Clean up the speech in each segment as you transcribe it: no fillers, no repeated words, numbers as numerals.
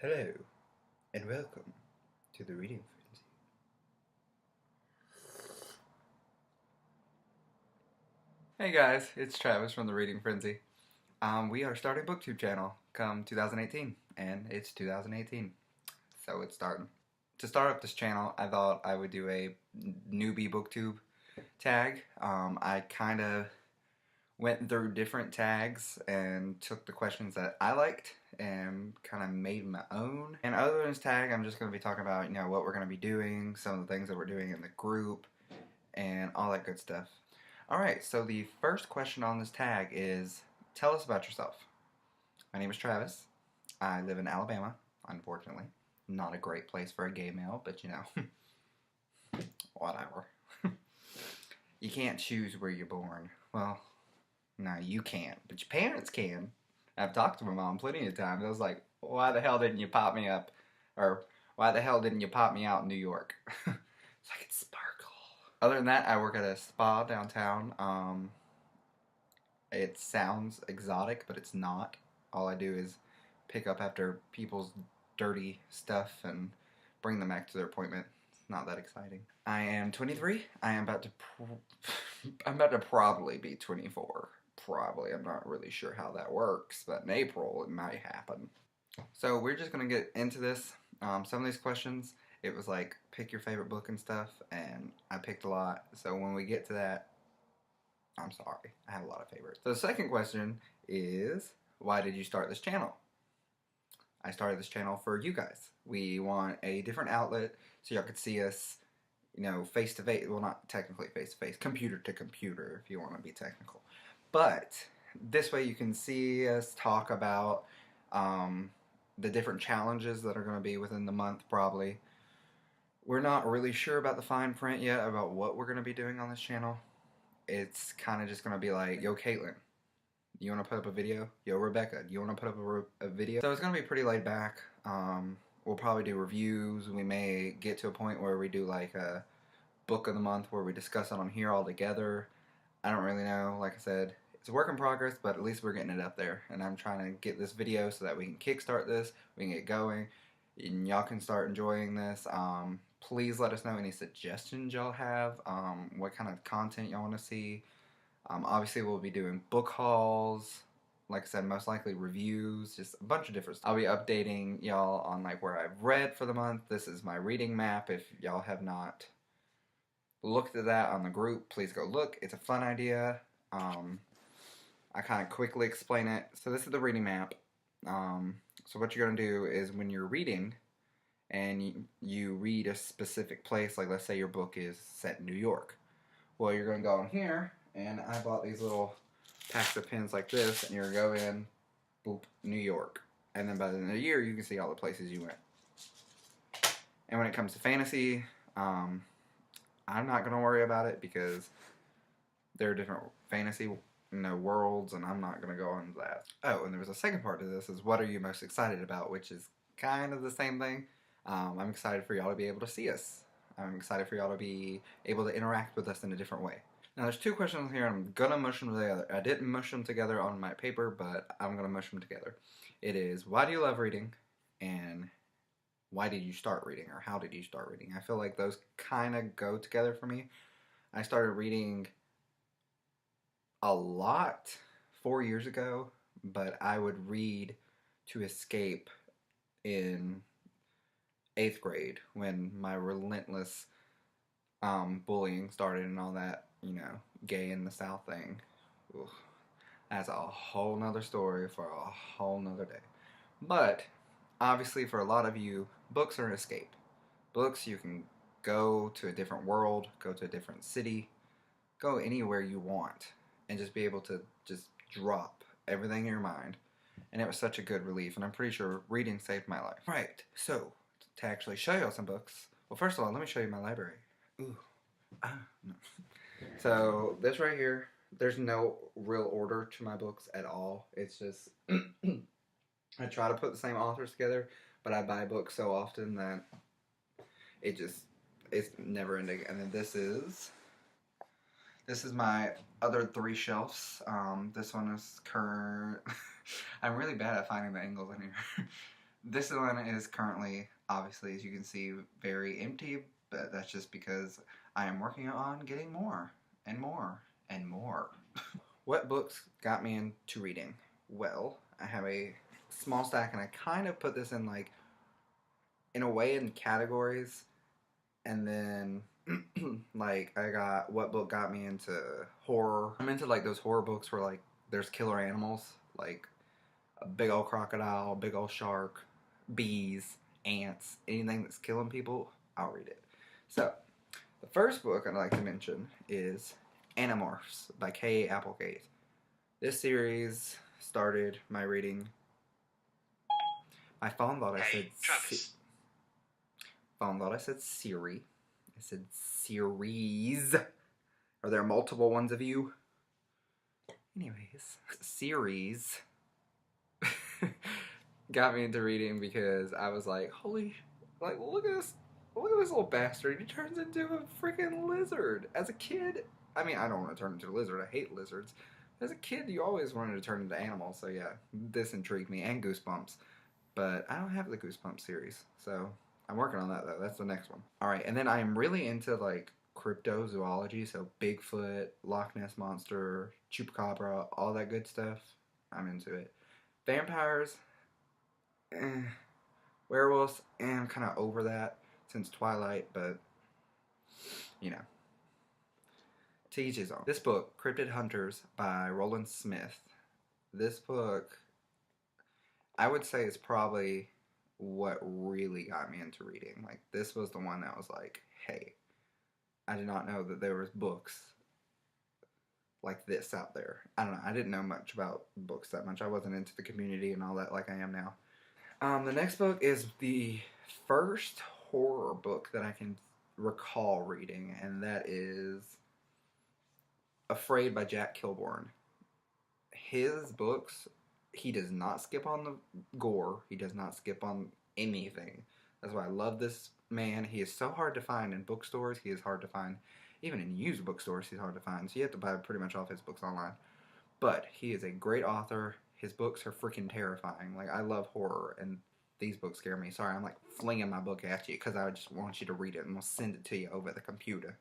Hello, and welcome to the Reading Frenzy. Hey guys, it's Travis from the Reading Frenzy. We are starting a Booktube channel come 2018, and it's 2018, so it's starting. To start up this channel, I thought I would do a newbie Booktube tag. I kind of went through different tags and took the questions that I liked and kind of made my own. And other than this tag, I'm just going to be talking about, what we're going to be doing, some of the things that we're doing in the group, and all that good stuff. Alright, so the first question on this tag is, tell us about yourself. My name is Travis. I live in Alabama, unfortunately. Not a great place for a gay male, but whatever. You can't choose where you're born. Well, no, you can't, but your parents can. I've talked to my mom plenty of times. I was like, why the hell didn't you pop me up? Or, why the hell didn't you pop me out in New York? So I could sparkle. Other than that, I work at a spa downtown. It sounds exotic, but it's not. All I do is pick up after people's dirty stuff and bring them back to their appointment. It's not that exciting. I am 23. I'm about to probably be 24. Probably. I'm not really sure how that works, but in April it might happen. So we're just going to get into this. Some of these questions, it was like, pick your favorite book and stuff, and I picked a lot. So when we get to that, I'm sorry. I have a lot of favorites. So the second question is, why did you start this channel? I started this channel for you guys. We want a different outlet so y'all could see us, face to face. Well, not technically face to face, computer to computer if you want to be technical. But this way you can see us talk about the different challenges that are going to be within the month probably. We're not really sure about the fine print yet about what we're going to be doing on this channel. It's kind of just going to be like, yo Caitlin, you want to put up a video? Yo Rebecca, you want to put up a video? So it's going to be pretty laid back. We'll probably do reviews. We may get to a point where we do like a book of the month where we discuss it on here all together. I don't really know. Like I said, it's a work in progress, but at least we're getting it up there. And I'm trying to get this video so that we can kickstart this, we can get going, and y'all can start enjoying this. Please let us know any suggestions y'all have, what kind of content y'all want to see. Obviously, we'll be doing book hauls, like I said, most likely reviews, just a bunch of different stuff. I'll be updating y'all on like where I've read for the month. This is my reading map. If y'all have not looked at that on the group, please go look. It's a fun idea. I kind of quickly explain it. So this is the reading map. So what you're going to do is when you're reading and you read a specific place, like let's say your book is set in New York. Well, you're going to go in here, and I bought these little packs of pens like this, and you're going to go in, boop, New York. And then by the end of the year, you can see all the places you went. And when it comes to fantasy, I'm not going to worry about it because there are different fantasy worlds, and I'm not going to go into that. Oh, and there was a second part to this, is what are you most excited about, which is kind of the same thing. I'm excited for y'all to be able to see us. I'm excited for y'all to be able to interact with us in a different way. Now there's two questions here, and I'm going to mush them together. I didn't mush them together on my paper, but I'm going to mush them together. It is, why do you love reading, and why did you start reading, or how did you start reading? I feel like those kind of go together for me. I started reading a lot 4 years ago, but I would read to escape in 8th grade when my relentless bullying started and all that, gay in the South thing. Ugh. That's a whole nother story for a whole nother day. But obviously for a lot of you, books are an escape. Books, you can go to a different world, go to a different city, go anywhere you want, and just be able to just drop everything in your mind. And it was such a good relief, and I'm pretty sure reading saved my life. Right, so to actually show y'all some books, well, first of all, let me show you my library. Ooh, no. So this right here, there's no real order to my books at all. It's just I try to put the same authors together, but I buy books so often that it's never ending. And then this is my other 3 shelves. This one is current. I'm really bad at finding the angles in here. This one is currently, obviously, as you can see, very empty, but that's just because I am working on getting more and more and more. What books got me into reading? Well, I have a small stack, and I kind of put this in, like, in a way, in categories, and then like I got what book got me into horror. I'm into like those horror books where like there's killer animals, like a big old crocodile, big old shark, bees, ants, anything that's killing people, I'll read it. So the first book I'd like to mention is Animorphs by K. Applegate. This series started my reading. My phone thought I said Siri. I said series. Are there multiple ones of you? Anyways, series got me into reading because I was like, holy, like, look at this little bastard. He turns into a freaking lizard. As a kid, I mean, I don't want to turn into a lizard. I hate lizards. As a kid, you always wanted to turn into animals. So yeah, this intrigued me, and Goosebumps. But I don't have the Goosebumps series, so I'm working on that though. That's the next one. All right, and then I am really into like cryptozoology, so Bigfoot, Loch Ness Monster, Chupacabra, all that good stuff. I'm into it. Vampires, werewolves, I'm kind of over that since Twilight, but you know, to each his own. This book, Cryptid Hunters by Roland Smith. This book, I would say, is probably what really got me into reading. Like, this was the one that was like, hey, I did not know that there was books like this out there. I don't know. I didn't know much about books that much. I wasn't into the community and all that like I am now. The next book is the first horror book that I can recall reading, and that is Afraid by Jack Kilborn. His books, he does not skip on the gore. He does not skip on anything. That's why I love this man. He is so hard to find in bookstores. He is hard to find. Even in used bookstores, he's hard to find. So you have to buy pretty much all of his books online. But he is a great author. His books are freaking terrifying. Like, I love horror, and these books scare me. Sorry, I'm like flinging my book at you because I just want you to read it, and I'll send it to you over the computer.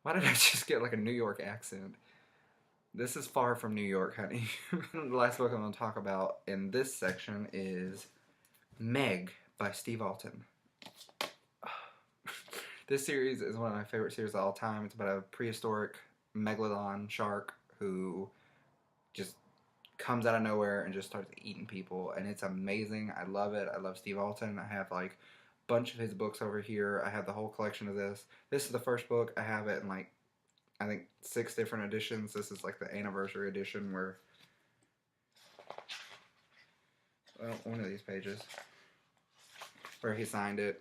Why did I just get like a New York accent? This is far from New York, honey. The last book I'm going to talk about in this section is Meg by Steve Alten. This series is one of my favorite series of all time. It's about a prehistoric megalodon shark who just comes out of nowhere and just starts eating people, and it's amazing. I love it. I love Steve Alten. I have like a bunch of his books over here. I have the whole collection of this. This is the first book. I have it in like, I think 6 different editions. This is like the anniversary edition where, well, one of these pages where he signed it.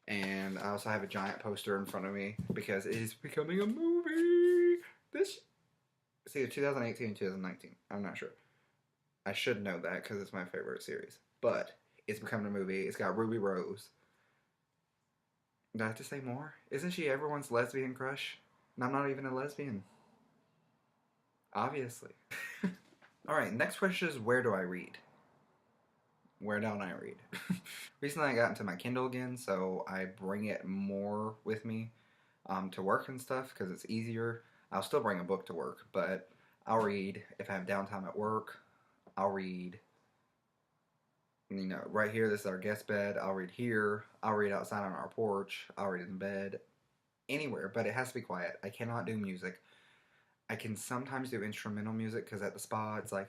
And I also have a giant poster in front of me because it is becoming a movie. This, it's either 2018 or 2019. I'm not sure. I should know that because it's my favorite series. But it's becoming a movie. It's got Ruby Rose. Do I have to say more? Isn't she everyone's lesbian crush? And I'm not even a lesbian. Obviously. Alright, next question is, where do I read? Where don't I read? Recently I got into my Kindle again, so I bring it more with me to work and stuff because it's easier. I'll still bring a book to work, but I'll read if I have downtime at work. I'll read, you know, right here, this is our guest bed. I'll read here. I'll read outside on our porch. I'll read in bed. Anywhere, but it has to be quiet. I cannot do music. I can sometimes do instrumental music because at the spa it's like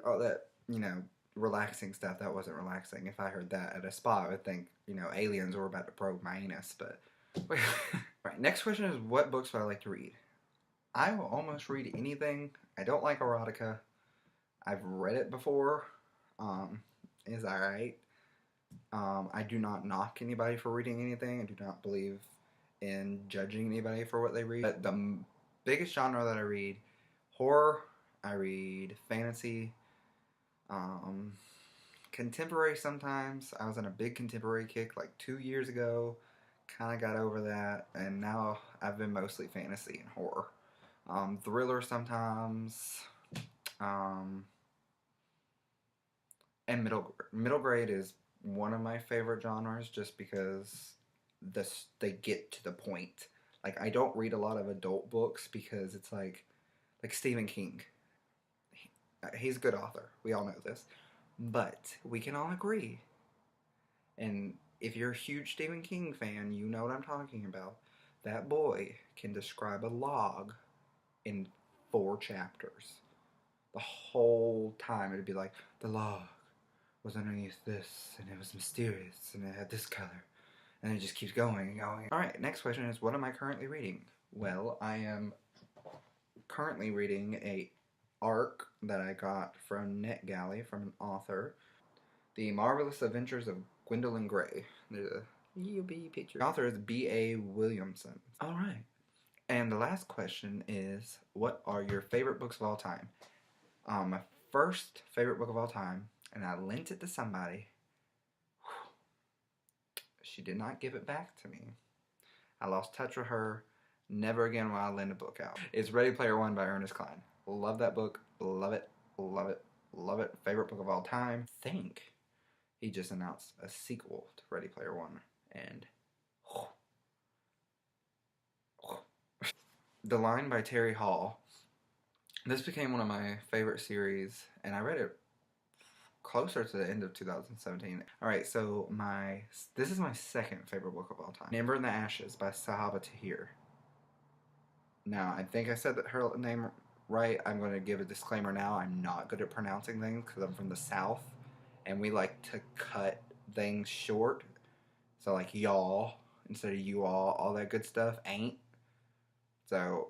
all that, you know, relaxing stuff. That wasn't relaxing. If I heard that at a spa, I would think, you know, aliens were about to probe my anus. But right, next question is, what books do I like to read? I will almost read anything. I don't like erotica. I've read it before. It's alright. I do not knock anybody for reading anything. I do not believe in judging anybody for what they read. But the biggest genre that I read, horror, I read fantasy, contemporary sometimes. I was on a big contemporary kick like 2 years ago. Kind of got over that, and now I've been mostly fantasy and horror. Thriller sometimes. And middle grade is one of my favorite genres, just because they get to the point. Like, I don't read a lot of adult books because it's like Stephen King. He's a good author. We all know this, but we can all agree. And if you're a huge Stephen King fan, you know what I'm talking about. That boy can describe a log in 4 chapters. The whole time it'd be like, the log was underneath this, and it was mysterious, and it had this color. And it just keeps going and going. Alright, next question is, what am I currently reading? Well, I am currently reading a arc that I got from NetGalley from an author. The Marvelous Adventures of Gwendolyn Gray. There's a UB picture. The author is B.A. Williamson. Alright. And the last question is, what are your favorite books of all time? My first favorite book of all time, and I lent it to somebody. She did not give it back to me. I lost touch with her. Never again will I lend a book out. It's Ready Player One by Ernest Cline. Love that book. Love it. Love it. Love it. Favorite book of all time. I think he just announced a sequel to Ready Player One. And The Line by Terry Hall. This became one of my favorite series, and I read it closer to the end of 2017. Alright, so this is my second favorite book of all time. Ember in the Ashes by Sahaba Tahir. Now, I think I said her name right. I'm going to give a disclaimer now. I'm not good at pronouncing things because I'm from the South, and we like to cut things short. So like y'all instead of you all that good stuff. Ain't. So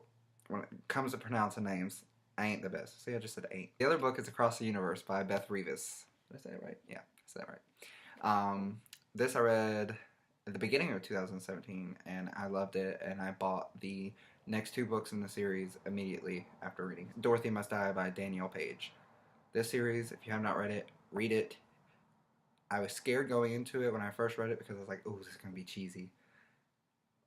when it comes to pronouncing names, I ain't the best. See, I just said ain't. The other book is Across the Universe by Beth Revis. Did I say it right? Yeah, I said it right. This I read at the beginning of 2017, and I loved it, and I bought the next 2 books in the series immediately after reading. Dorothy Must Die by Danielle Page. This series, if you have not read it, read it. I was scared going into it when I first read it because I was like, oh, this is going to be cheesy.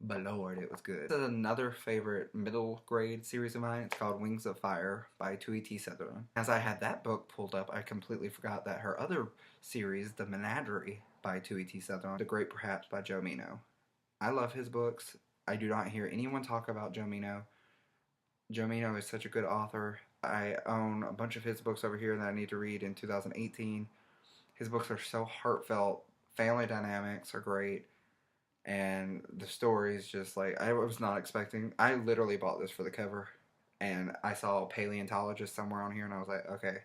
But Lord, it was good. This is another favorite middle grade series of mine. It's called Wings of Fire by Tui T. Sutherland. As I had that book pulled up, I completely forgot that her other series, The Menagerie by Tui T. Sutherland, The Great Perhaps by Joe Meno. I love his books. I do not hear anyone talk about Joe Meno. Joe Meno is such a good author. I own a bunch of his books over here that I need to read in 2018. His books are so heartfelt. Family dynamics are great. And the stories just like, I was not expecting. I literally bought this for the cover. And I saw a paleontologist somewhere on here and I was like, okay,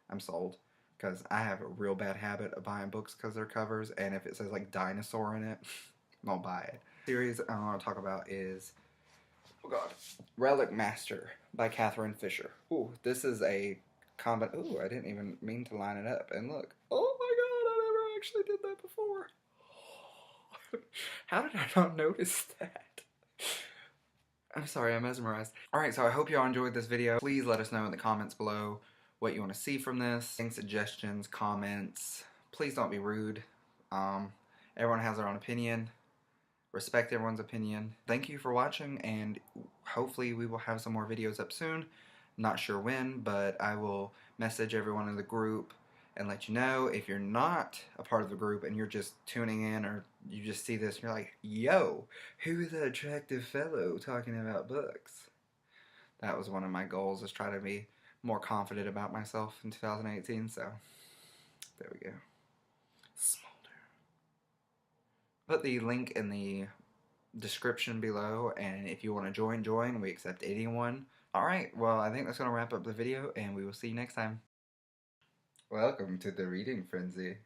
I'm sold. Because I have a real bad habit of buying books because they're covers. And if it says like dinosaur in it, I'll buy it. The series I want to talk about is, oh god, Relic Master by Catherine Fisher. Ooh, this is a ooh, I didn't even mean to line it up. And look, oh my god, I never actually did that before. How did I not notice that? I'm sorry, I'm mesmerized. Alright, so I hope y'all enjoyed this video. Please let us know in the comments below what you want to see from this. Any suggestions, comments. Please don't be rude. Everyone has their own opinion. Respect everyone's opinion. Thank you for watching, and hopefully we will have some more videos up soon. Not sure when, but I will message everyone in the group and let you know. If you're not a part of the group and you're just tuning in, or you just see this and you're like, yo, who's that attractive fellow talking about books? That was one of my goals, is try to be more confident about myself in 2018, so there we go. Smolder. Put the link in the description below, and if you want to join, we accept anyone. Alright, well, I think that's going to wrap up the video, and we will see you next time. Welcome to the Reading Frenzy.